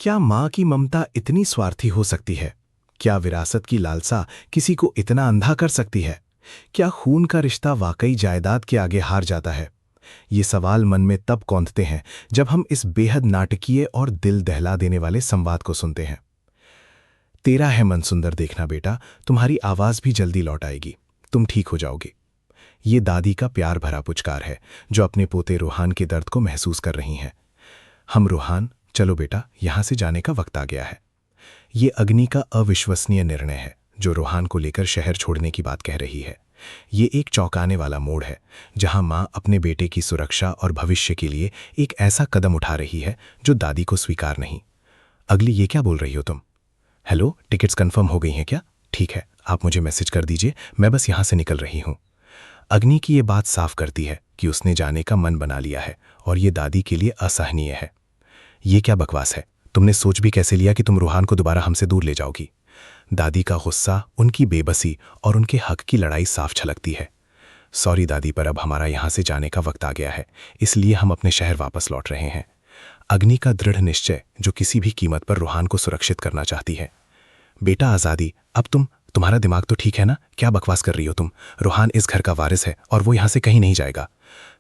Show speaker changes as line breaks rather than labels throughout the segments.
क्या माँ की ममता इतनी स्वार्थी हो सकती है? क्या विरासत की लालसा किसी को इतना अंधा कर सकती है? क्या खून का रिश्ता वाकई जायदाद के आगे हार जाता है? ये सवाल मन में तब कौंधते हैं जब हम इस बेहद नाटकीय और दिल दहला देने वाले संवाद को सुनते हैं। तेरा है मन सुंदर देखना बेटा, तुम्हारी आवाज भी जल्दी लौट आएगी, तुम ठीक हो जाओगे। ये दादी का प्यार भरा पुचकार है जो अपने पोते रूहान के दर्द को महसूस कर रही हैं। हम रूहान, चलो बेटा, यहां से जाने का वक्त आ गया है। ये अग्नि का अविश्वसनीय निर्णय है जो रूहान को लेकर शहर छोड़ने की बात कह रही है। ये एक चौंकाने वाला मोड़ है जहां मां अपने बेटे की सुरक्षा और भविष्य के लिए एक ऐसा कदम उठा रही है जो दादी को स्वीकार नहीं। अगली, ये क्या बोल रही हो तुम? हेलो, टिकट्स कंफर्म हो गई हैं क्या? ठीक है, आप मुझे मैसेज कर दीजिए, मैं बस यहां से निकल रही हूं। अग्नि की ये बात साफ करती है कि उसने जाने का मन बना लिया है और ये दादी के लिए असहनीय है। ये क्या बकवास है? तुमने सोच भी कैसे लिया कि तुम रूहान को दोबारा हमसे दूर ले जाओगी? दादी का गुस्सा, उनकी बेबसी और उनके हक की लड़ाई साफ छलकती है। सॉरी दादी, पर अब हमारा यहां से जाने का वक्त आ गया है, इसलिए हम अपने शहर वापस लौट रहे हैं। अग्नि का दृढ़ निश्चय जो किसी भी कीमत पर रूहान को सुरक्षित करना चाहती है। बेटा आज़ादी, अब तुम्हारा दिमाग तो ठीक है ना? क्या बकवास कर रही हो तुम? रूहान इस घर का वारिस है और वो यहां से कहीं नहीं जाएगा।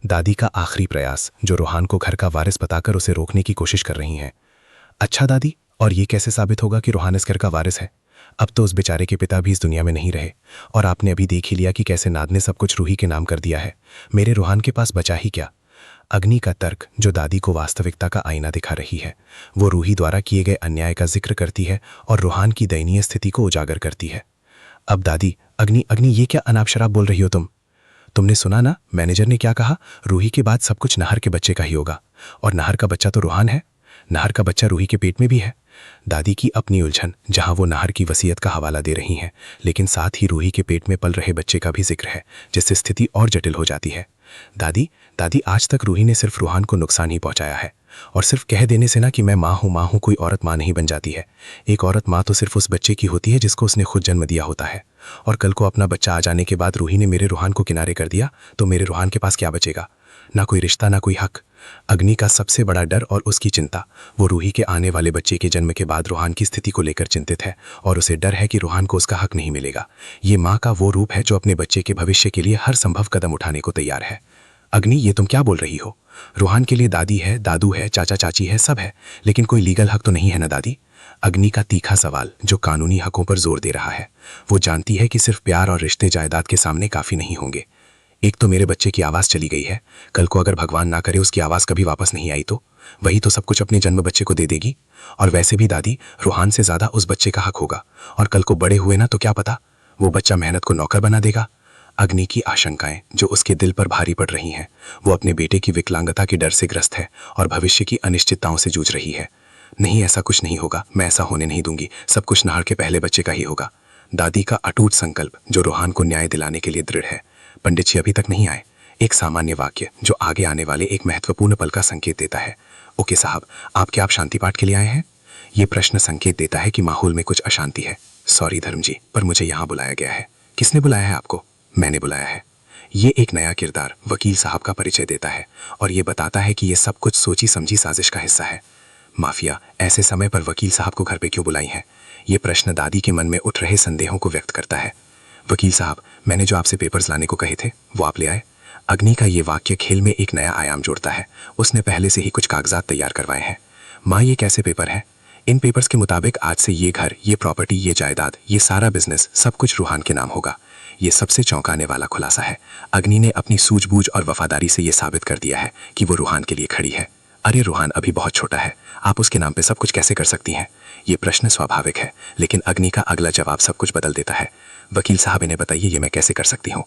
दादी का आखिरी प्रयास जो रूहान को घर का वारिस बताकर उसे रोकने की कोशिश कर रही हैं। अच्छा दादी, और ये कैसे साबित होगा कि रूहान इस घर का वारिस है? अब तो उस बेचारे के पिता भी इस दुनिया में नहीं रहे और आपने अभी देख ही लिया कि कैसे नाद ने सब कुछ रूही के नाम कर दिया है। मेरे रूहान के पास बचा ही क्या? अग्नि का तर्क जो दादी को वास्तविकता का आईना दिखा रही है, वो रूही द्वारा किए गए अन्याय का जिक्र करती है और रूहान की दयनीय स्थिति को उजागर करती है। अब दादी, अग्नि, ये क्या अनाप शराब बोल रही हो तुम? तुमने सुना ना मैनेजर ने क्या कहा? रूही के बाद सब कुछ नाहर के बच्चे का ही होगा, और नाहर का बच्चा तो रूहान है। नाहर का बच्चा रूही के पेट में भी है। दादी की अपनी उलझन, जहां वो नाहर की वसीयत का हवाला दे रही हैं, लेकिन साथ ही रूही के पेट में पल रहे बच्चे का भी जिक्र है, जिससे स्थिति और जटिल हो जाती है। दादी, आज तक रूही ने सिर्फ रूहान को नुकसान ही पहुंचाया है, और सिर्फ कह देने से ना कि मैं माँ हूँ, कोई औरत माँ नहीं बन जाती है। एक औरत माँ तो सिर्फ उस बच्चे की होती है जिसको उसने खुद जन्म दिया होता है। और कल को अपना बच्चा आ जाने के बाद रूही ने मेरे रूहान को किनारे कर दिया तो मेरे रूहान के पास क्या बचेगा? ना कोई रिश्ता, ना कोई हक। अग्नि का सबसे बड़ा डर और उसकी चिंता, वो रूही के आने वाले बच्चे के जन्म के बाद रूहान की स्थिति को लेकर चिंतित है, और उसे डर है कि रूहान को उसका हक नहीं मिलेगा। ये माँ का वो रूप है जो अपने बच्चे के भविष्य के लिए हर संभव कदम उठाने को तैयार है। अग्नि, ये तुम क्या बोल रही हो? रूहान के लिए दादी है, दादू है, चाचा चाची है, सब है, लेकिन कोई लीगल हक तो नहीं है ना दादी? अग्नि का तीखा सवाल जो कानूनी हकों पर जोर दे रहा है। वो जानती है कि सिर्फ प्यार और रिश्ते जायदाद के सामने काफी नहीं होंगे। एक तो मेरे बच्चे की आवाज चली गई है, कल को अगर भगवान ना करे उसकी आवाज कभी वापस नहीं आई तो वही तो सब कुछ अपने जन्म बच्चे को दे देगी। और वैसे भी दादी, रूहान से ज्यादा उस बच्चे का हक होगा, और कल को बड़े हुए ना तो क्या पता वो बच्चा मेहनत को नौकर बना देगा। अग्नि की आशंकाएं जो उसके दिल पर भारी पड़ रही हैं, वो अपने बेटे की विकलांगता के डर से ग्रस्त है और भविष्य की अनिश्चितताओं से जूझ रही है। नहीं, ऐसा कुछ नहीं होगा, मैं ऐसा होने नहीं दूंगी, सब कुछ नाहर के पहले बच्चे का ही होगा। दादी का अटूट संकल्प जो रूहान को न्याय दिलाने के लिए दृढ़ है। पंडित जी अभी तक नहीं आए। एक सामान्य वाक्य जो आगे आने वाले एक महत्वपूर्ण पल का संकेत देता है। ओके साहब, आप शांति पाठ के लिए आए हैं? ये प्रश्न संकेत देता है कि माहौल में कुछ अशांति है। सॉरी धर्म जी, पर मुझे यहाँ बुलाया गया है। किसने बुलाया है आपको? मैंने बुलाया है। ये एक नया किरदार वकील साहब का परिचय देता है और ये बताता है कि ये सब कुछ सोची समझी साजिश का हिस्सा है। माफिया ऐसे समय पर वकील साहब को घर पे क्यों बुलाई है? ये प्रश्न दादी के मन में उठ रहे संदेहों को व्यक्त करता है। वकील साहब, मैंने जो आपसे पेपर्स लाने को कहे थे वो आप ले आए? अग्नि का ये वाक्य खेल में एक नया आयाम जोड़ता है। उसने पहले से ही कुछ कागजात तैयार करवाए हैं। माँ, ये कैसे पेपर हैं? इन पेपर्स के मुताबिक आज से ये घर, ये प्रॉपर्टी, ये जायदाद, ये सारा बिजनेस, सब कुछ रूहान के नाम होगा। ये सबसे चौंकाने वाला खुलासा है। अग्नि ने अपनी सूझबूझ और वफादारी से ये साबित कर दिया है कि वो रूहान के लिए खड़ी है। अरे रूहान अभी बहुत छोटा है, आप उसके नाम पे सब कुछ कैसे कर सकती हैं? ये प्रश्न स्वाभाविक है, लेकिन अग्नि का अगला जवाब सब कुछ बदल देता है। वकील साहब, इन्हें बताइए ये मैं कैसे कर सकती हूँ?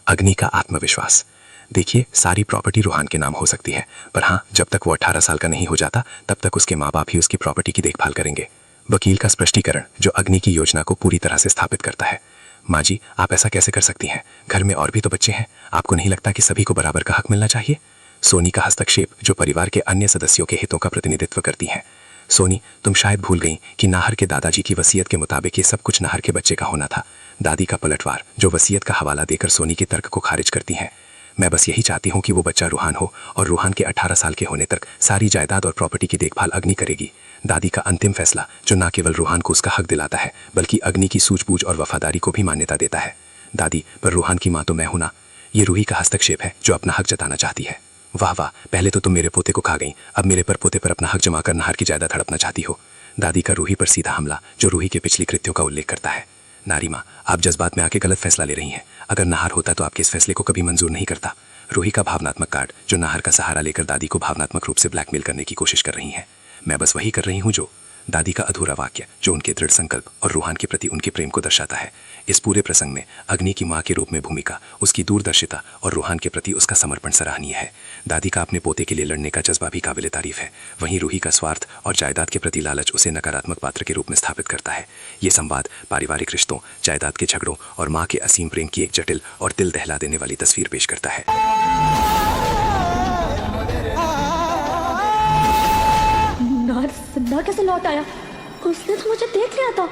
अग्नि का आत्मविश्वास। देखिए, सारी प्रॉपर्टी रूहान के नाम हो सकती है, पर हाँ, जब तक वो 18 साल का नहीं हो जाता तब तक उसके माँ बाप ही उसकी प्रॉपर्टी की देखभाल करेंगे। वकील का स्पष्टीकरण जो अग्नि की योजना को पूरी तरह से स्थापित करता है। माँ जी, आप ऐसा कैसे कर सकती हैं? घर में और भी तो बच्चे हैं, आपको नहीं लगता कि सभी को बराबर का हक मिलना चाहिए? सोनी का हस्तक्षेप जो परिवार के अन्य सदस्यों के हितों का प्रतिनिधित्व करती हैं। सोनी, तुम शायद भूल गई कि नाहर के दादाजी की वसीयत के मुताबिक ये सब कुछ नाहर के बच्चे का होना था। दादी का पलटवार जो वसीयत का हवाला देकर सोनी के तर्क को खारिज करती हैं। मैं बस यही चाहती हूँ कि वो बच्चा रूहान हो और रूहान के 18 साल के होने तक सारी जायदाद और प्रॉपर्टी की देखभाल अग्नि करेगी।
दादी का अंतिम फैसला जो न केवल रूहान को उसका हक दिलाता है बल्कि अग्नि की सूझबूझ और वफादारी को भी मान्यता देता है। दादी, पर रूहान की माँ तो मैं हूं ना। ये रूही का हस्तक्षेप है जो अपना हक जताना चाहती है। वाह वाह, पहले तो तुम मेरे पोते को खा गई, अब मेरे पर पोते पर अपना हक जमा कर नाहर की जायदाद हड़पना चाहती हो। दादी का रूही पर सीधा हमला जो रूही के पिछली कृत्यों का उल्लेख करता है। नारी माँ, आप जज्बात में आके गलत फैसला ले रही हैं। अगर नाहर होता तो आपके इस फैसले को कभी मंजूर नहीं करता। रूही का भावनात्मक कार्ड जो नाहर का सहारा लेकर दादी को भावनात्मक रूप से ब्लैकमेल करने की कोशिश कर रही हैं। मैं बस वही कर रही हूँ जो। दादी का अधूरा वाक्य जो उनके दृढ़ संकल्प और रूहान के प्रति उनके प्रेम को दर्शाता है। इस पूरे प्रसंग में अग्नि की माँ के रूप में भूमिका, उसकी दूरदर्शिता और रूहान के प्रति उसका समर्पण सराहनीय है। दादी का अपने पोते के लिए लड़ने का जज्बा भी काबिल तारीफ है। वहीं रूही का स्वार्थ और जायदाद के प्रति लालच उसे नकारात्मक पात्र के रूप में स्थापित करता है। ये संवाद पारिवारिक रिश्तों, जायदाद के झगड़ों और माँ के असीम प्रेम की एक जटिल और दिल दहला देने वाली तस्वीर पेश करता है।
नार जिंदा कैसे लौट आया? उसने तो मुझे देख लिया था।